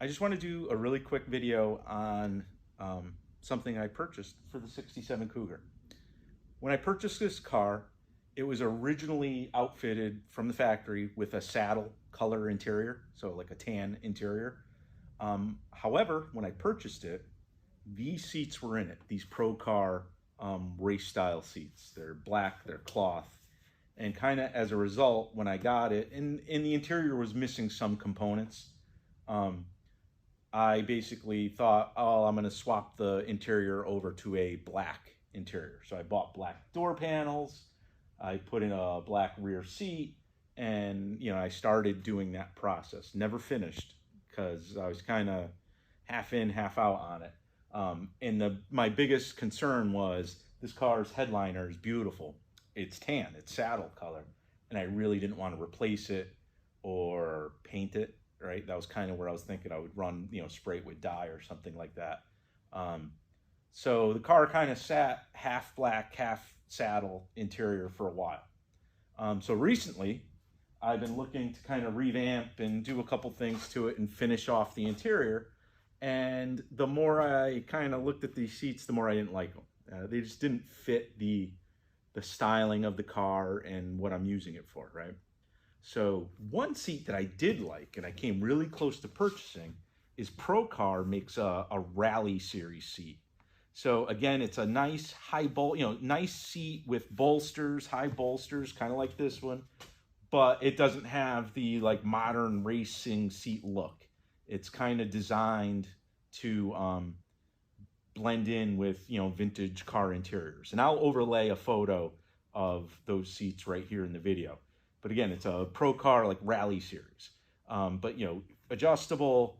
I just want to do a really quick video on something I purchased for the 67 Cougar. When I purchased this car, it was originally outfitted from the factory with a saddle color interior, so like a tan interior. However, when I purchased it, these seats were in it, these Procar race style seats. They're black, they're cloth. And kind of as a result, when I got it, and the interior was missing some components, I basically thought, oh, I'm going to swap the interior over to a black interior. So I bought black door panels, I put in a black rear seat, and I started doing that process. Never finished because I was kind of half in, half out on it. And my biggest concern was this car's headliner is beautiful. It's tan, it's saddle color, and I really didn't want to replace it or paint it. Right, that was kind of where I was thinking I would run, spray it with dye or something like that. So the car kind of sat half black, half saddle interior for a while. So recently, I've been looking to kind of revamp and do a couple things to it and finish off the interior. And the more I kind of looked at these seats, the more I didn't like them. They just didn't fit the styling of the car and what I'm using it for, right? So one seat that I did like, and I came really close to purchasing, is Procar makes a rally series seat. So again, it's a nice nice seat with bolsters, high bolsters, kind of like this one, but it doesn't have the modern racing seat look. It's kind of designed to blend in with vintage car interiors, and I'll overlay a photo of those seats right here in the video. But again, it's a Procar rally series. But adjustable,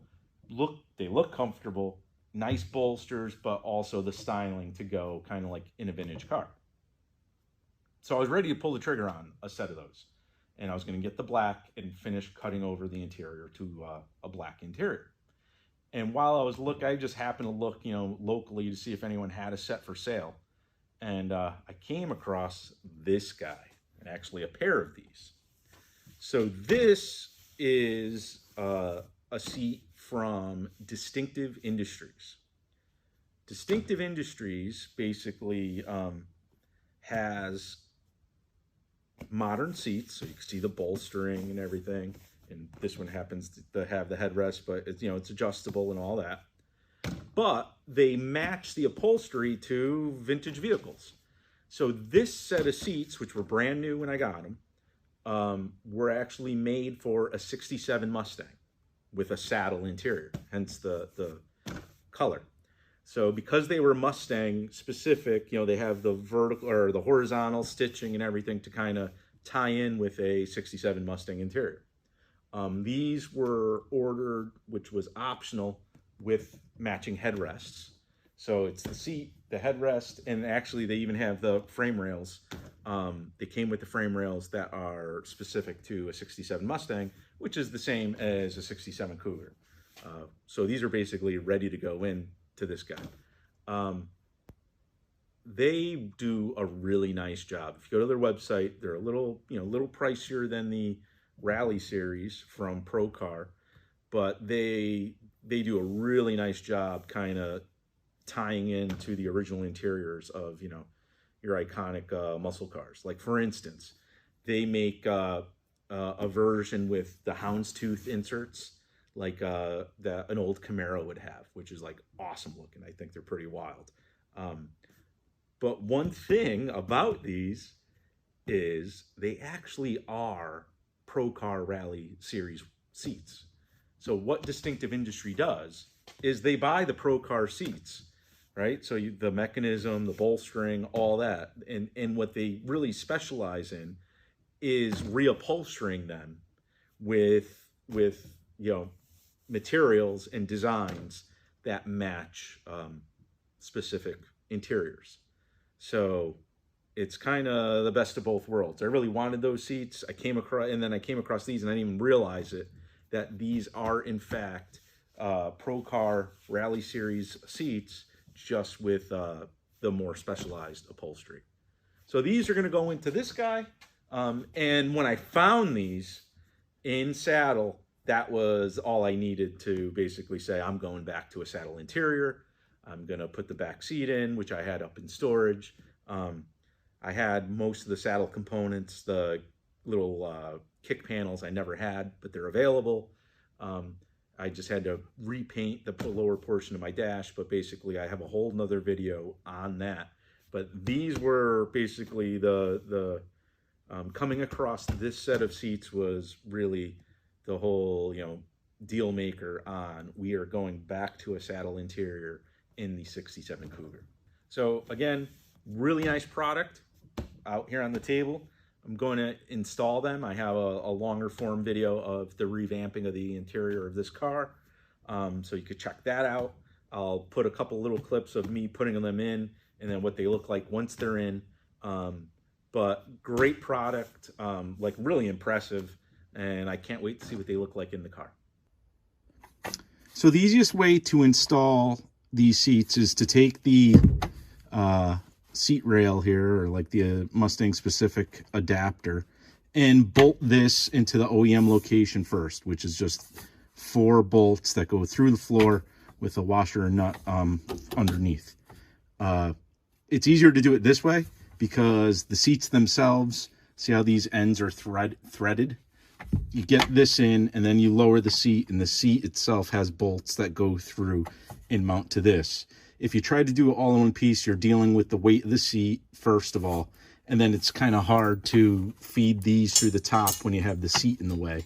they look comfortable, nice bolsters, but also the styling to go kind of like in a vintage car. So I was ready to pull the trigger on a set of those. And I was going to get the black and finish cutting over the interior to a black interior. And while I was looking, I just happened to look, locally to see if anyone had a set for sale. And I came across this guy. And actually a pair of these. So this is a seat from Distinctive Industries. Distinctive Industries basically has modern seats, so you can see the bolstering and everything. And this one happens to have the headrest, but it's, it's adjustable and all that. But they match the upholstery to vintage vehicles. So this set of seats, which were brand new when I got them, were actually made for a 67 Mustang with a saddle interior, hence the color. So because they were Mustang specific, they have the vertical or the horizontal stitching and everything to kind of tie in with a 67 Mustang interior. These were ordered, which was optional, with matching headrests. So it's the seat, the headrest, and actually they even have the frame rails. They came with the frame rails that are specific to a 67 Mustang, which is the same as a 67 Cougar. So these are basically ready to go in to this guy. They do a really nice job. If you go to their website, they're a little pricier than the Rally series from Procar, but they do a really nice job kind of tying into the original interiors of your iconic muscle cars. Like for instance, they make a version with the houndstooth inserts like that an old Camaro would have, which is awesome looking. I think they're pretty wild. But one thing about these is they actually are Procar Rally Series seats. So what Distinctive Industry does is they buy the Procar seats, right? So the mechanism, the bolstering, all that. And what they really specialize in is reupholstering them with materials and designs that match specific interiors. So it's kind of the best of both worlds. I really wanted those seats. I came across these and I didn't even realize it, that these are in fact Procar Rally Series seats, just with the more specialized upholstery. So these are going to go into this guy. And when I found these in saddle, that was all I needed to basically say, I'm going back to a saddle interior. I'm gonna put the back seat in, which I had up in storage. I had most of the saddle components, the little kick panels I never had, but they're available. I just had to repaint the lower portion of my dash, but basically I have a whole nother video on that. But these were basically the coming across this set of seats was really the whole, deal maker on we are going back to a saddle interior in the 67 Cougar. So again, really nice product out here on the table. I'm going to install them. I have a longer form video of the revamping of the interior of this car. So you could check that out. I'll put a couple little clips of me putting them in and then what they look like once they're in. But great product, like really impressive. And I can't wait to see what they look like in the car. So the easiest way to install these seats is to take the seat rail here, or like the Mustang specific adapter, and bolt this into the OEM location first, which is just 4 bolts that go through the floor with a washer and nut underneath. It's easier to do it this way because the seats themselves, see how these ends are threaded? You get this in and then you lower the seat, and the seat itself has bolts that go through and mount to this. If you try to do it all in one piece, you're dealing with the weight of the seat, first of all, and then it's kind of hard to feed these through the top when you have the seat in the way.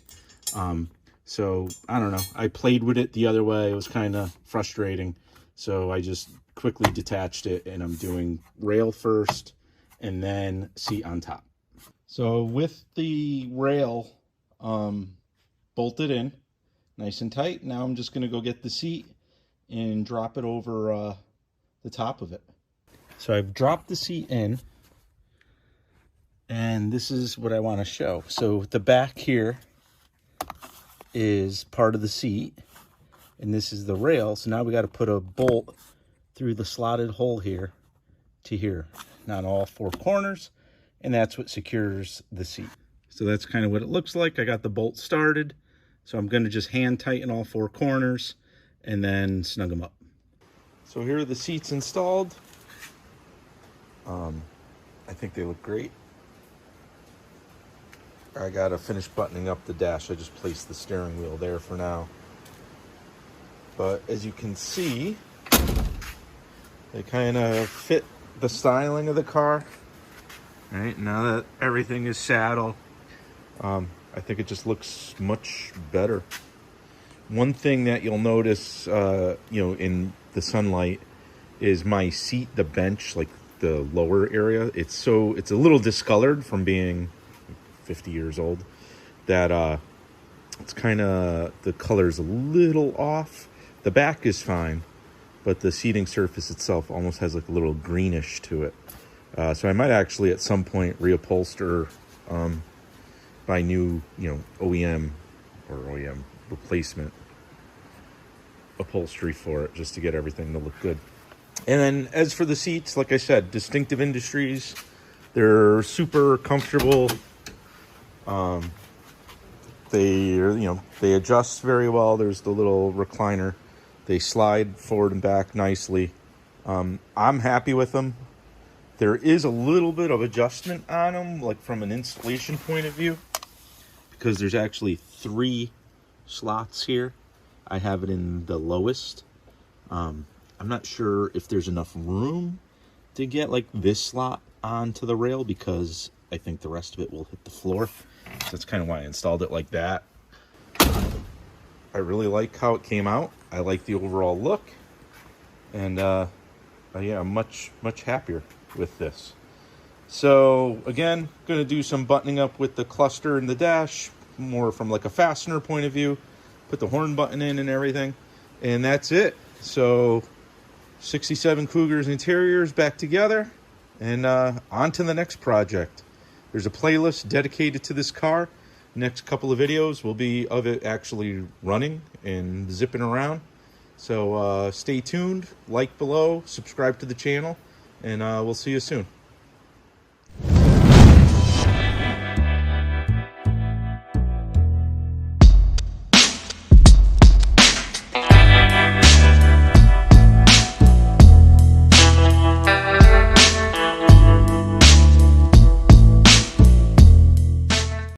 So, I don't know. I played with it the other way. It was kind of frustrating. So I just quickly detached it, and I'm doing rail first and then seat on top. So with the rail bolted in nice and tight, now I'm just going to go get the seat and drop it over the top of it. So I've dropped the seat in, and this is what I want to show. So the back here is part of the seat, and this is the rail. So now we got to put a bolt through the slotted hole here to here, not all 4 corners, and that's what secures the seat. So that's kind of what it looks like. I got the bolt started, so I'm going to just hand tighten all 4 corners and then snug them up. So here are the seats installed. I think they look great. I got to finish buttoning up the dash. I just placed the steering wheel there for now. But as you can see, they kind of fit the styling of the car. All right, now that everything is saddle, I think it just looks much better. One thing that you'll notice, in the sunlight is my seat, the bench, like the lower area. It's a little discolored from being 50 years old. That it's kind of, the color's a little off. The back is fine, but the seating surface itself almost has like a little greenish to it. So I might actually at some point reupholster, buy new, OEM or OEM replacement upholstery for it, just to get everything to look good. And then as for the seats, like I said, Distinctive Industries, they're super comfortable. They adjust very well. There's the little recliner. They slide forward and back nicely. I'm happy with them. There is a little bit of adjustment on them, like from an installation point of view, because there's actually 3 slots here. I have it in the lowest. I'm not sure if there's enough room to get like this slot onto the rail, because I think the rest of it will hit the floor. So that's kind of why I installed it like that. I really like how it came out. I like the overall look. And yeah, I'm much happier with this. So again, going to do some buttoning up with the cluster and the dash, more from like a fastener point of view. Put the horn button in and everything, and that's it. So 67 Cougars interiors back together, and on to the next project. There's a playlist dedicated to this car. Next couple of videos will be of it actually running and zipping around. So stay tuned, like below, subscribe to the channel, and we'll see you soon.